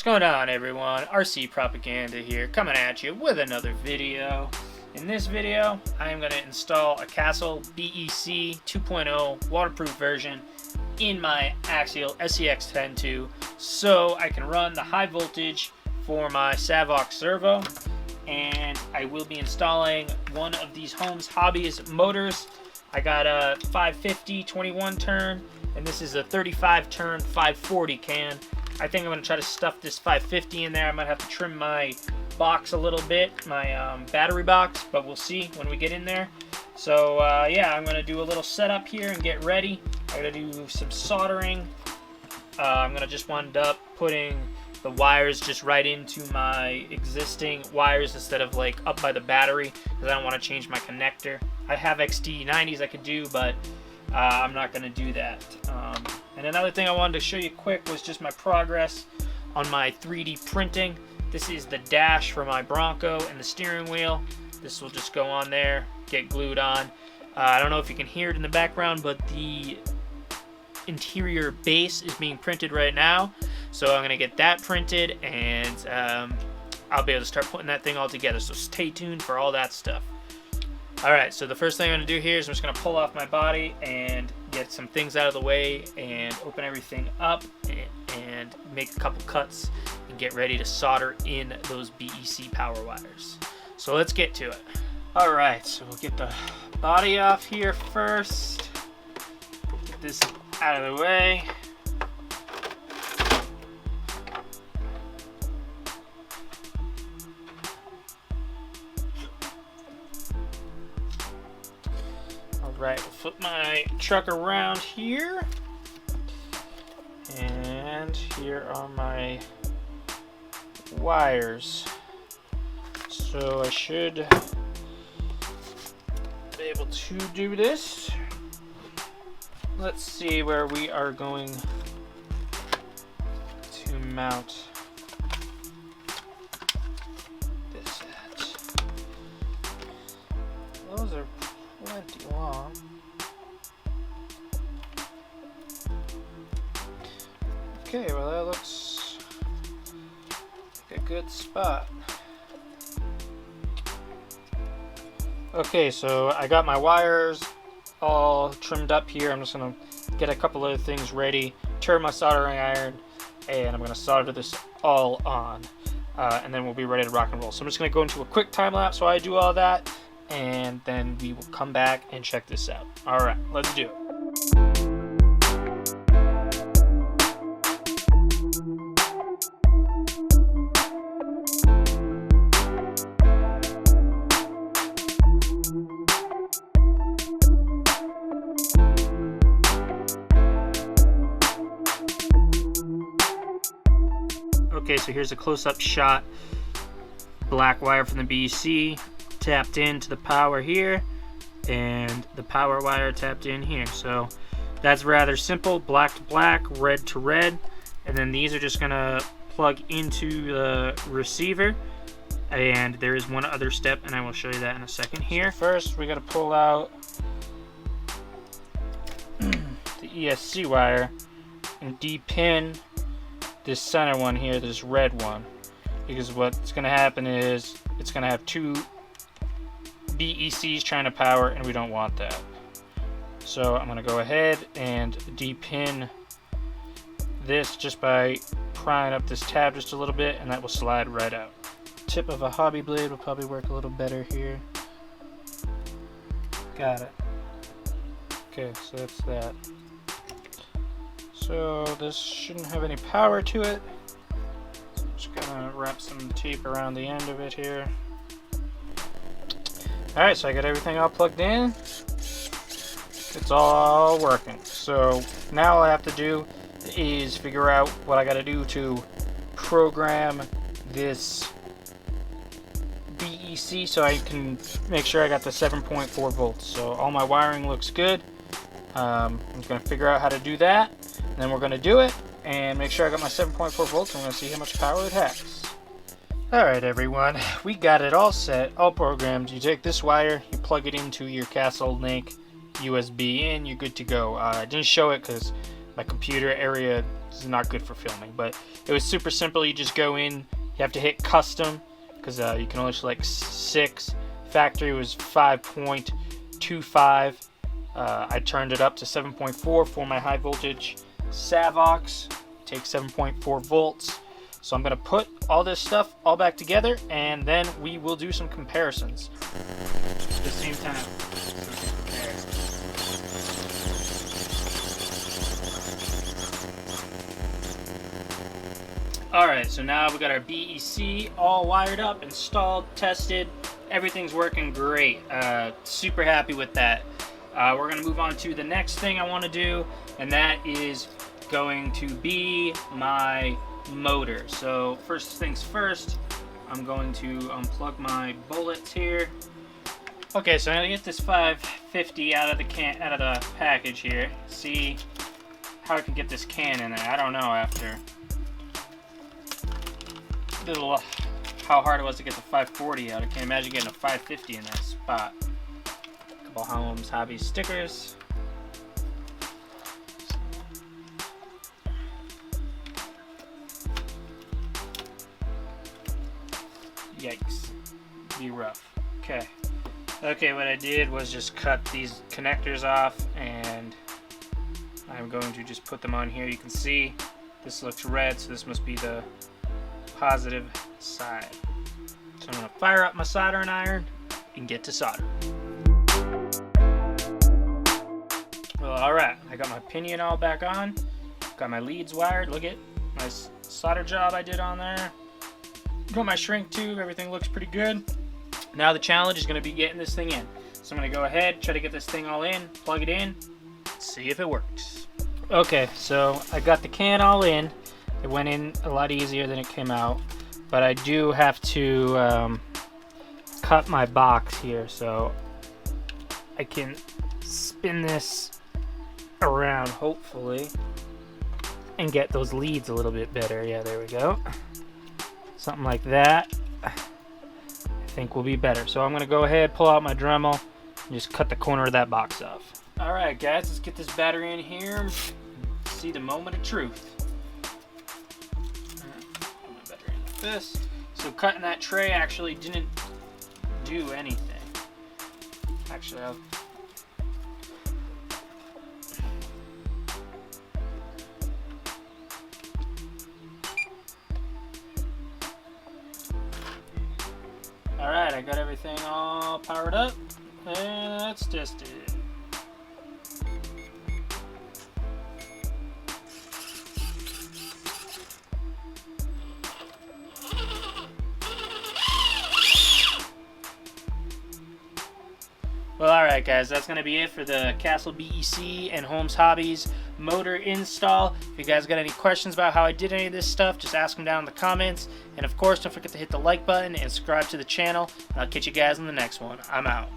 going on, everyone? RC Propaganda here, coming at you with another video. In this video, I am going to install a Castle BEC 2.0 waterproof version in my axial SCX102 so I can run the high voltage for my Savox servo. And I will be installing one of these Holmes Hobbies motors. I got a 550 21 turn, and this is a 35 turn 540 can. I think I'm going to try to stuff this 550 in there. I might have to trim my box a little bit, my battery box, but we'll see when we get in there. So yeah, I'm going to do a little setup here and get ready. I'm going to do some soldering. I'm going to just wind up putting the wires just right into my existing wires instead of like up by the battery, because I don't want to change my connector. I have XT90s I could do, but I'm not going to do that. And another thing I wanted to show you quick was just my progress on my 3D printing. This is the dash for my Bronco and the steering wheel. This will just go on there, get glued on. I don't know if you can hear it in the background, but the interior base is being printed right now. So I'm going to get that printed, and I'll be able to start putting that thing all together. So stay tuned for all that stuff. Alright, so the first thing I'm going to do here is I'm just going to pull off my body and get some things out of the way and open everything up and make a couple cuts and get ready to solder in those BEC power wires. So let's get to it. Alright, so we'll get the body off here first. Get this out of the way. Alright, we'll flip my truck around here. And here are my wires. So I should be able to do this. Let's see where we are going to mount this at. Those are plenty long. Okay, well that looks like a good spot. Okay, so I got my wires all trimmed up here. I'm just gonna get a couple other things ready, turn my soldering iron, and I'm gonna solder this all on, and then we'll be ready to rock and roll. So I'm just gonna go into a quick time lapse while I do all that, and then we will come back and check this out. All right, let's do it. Okay, so here's a close-up shot. Black wire from the BEC tapped into the power here, and the power wire tapped in here. So that's rather simple. Black to black, red to red, and then these are just gonna plug into the receiver. And there is one other step, and I will show you that in a second here. First, we gotta pull out the ESC wire and depin this center one here, this red one, because what's going to happen is it's going to have two BECs trying to power, and we don't want that. So I'm going to go ahead and depin this just by prying up this tab just a little bit, and that will slide right out. Tip of a hobby blade will probably work a little better here. Got it. Okay, so that's that. So this shouldn't have any power to it. So I'm just gonna wrap some tape around the end of it here. Alright, so I got everything all plugged in. It's all working. So now all I have to do is figure out what I gotta do to program this BEC so I can make sure I got the 7.4 volts. So all my wiring looks good. I'm gonna figure out how to do that. Then we're going to do it and make sure I got my 7.4 volts, and we're going to see how much power it has. Alright everyone, we got it all set, all programmed. You take this wire, you plug it into your Castle Link USB in, you're good to go. I didn't show it because my computer area is not good for filming. But it was super simple. You just go in, you have to hit custom because you can only select 6. Factory was 5.25. I turned it up to 7.4 for my high voltage Savox. Takes 7.4 volts. So I'm going to put all this stuff all back together, and then we will do some comparisons at the same time. Alright, so now we got our BEC all wired up, installed, tested. Everything's working great. Super happy with that. We're going to move on to the next thing I want to do, and that is going to be my motor. So first things first, I'm going to unplug my bullets here. Okay, so I'm gonna get this 550 out of the package here. See how I can get this can in there. I don't know after how hard it was to get the 540 out. I can't imagine getting a 550 in that spot. A couple Holmes Hobbies stickers. Yikes. Be rough. Okay. Okay, what I did was just cut these connectors off, and I'm going to just put them on here. You can see this looks red, so this must be the positive side. So I'm going to fire up my soldering iron and get to solder. Well, alright, I got my pinion all back on. Got my leads wired. Look at nice solder job I did on there. Got my shrink tube, everything looks pretty good. Now the challenge is going to be getting this thing in. So I'm going to go ahead, try to get this thing all in, plug it in, see if it works. Okay, so I got the can all in. It went in a lot easier than it came out. But I do have to cut my box here, so I can spin this around, hopefully, and get those leads a little bit better. Yeah, there we go. Something like that, I think will be better. So I'm going to go ahead, pull out my Dremel, and just cut the corner of that box off. Alright guys, let's get this battery in here. See the moment of truth. Put my battery in like this. So cutting that tray actually didn't do anything. Actually, Alright, I got everything all powered up, and let's test it. Well, alright guys, that's going to be it for the Castle BEC and Holmes Hobbies motor install. If you guys got any questions about how I did any of this stuff, just ask them down in the comments. And of course, don't forget to hit the like button and subscribe to the channel. And I'll catch you guys in the next one. I'm out.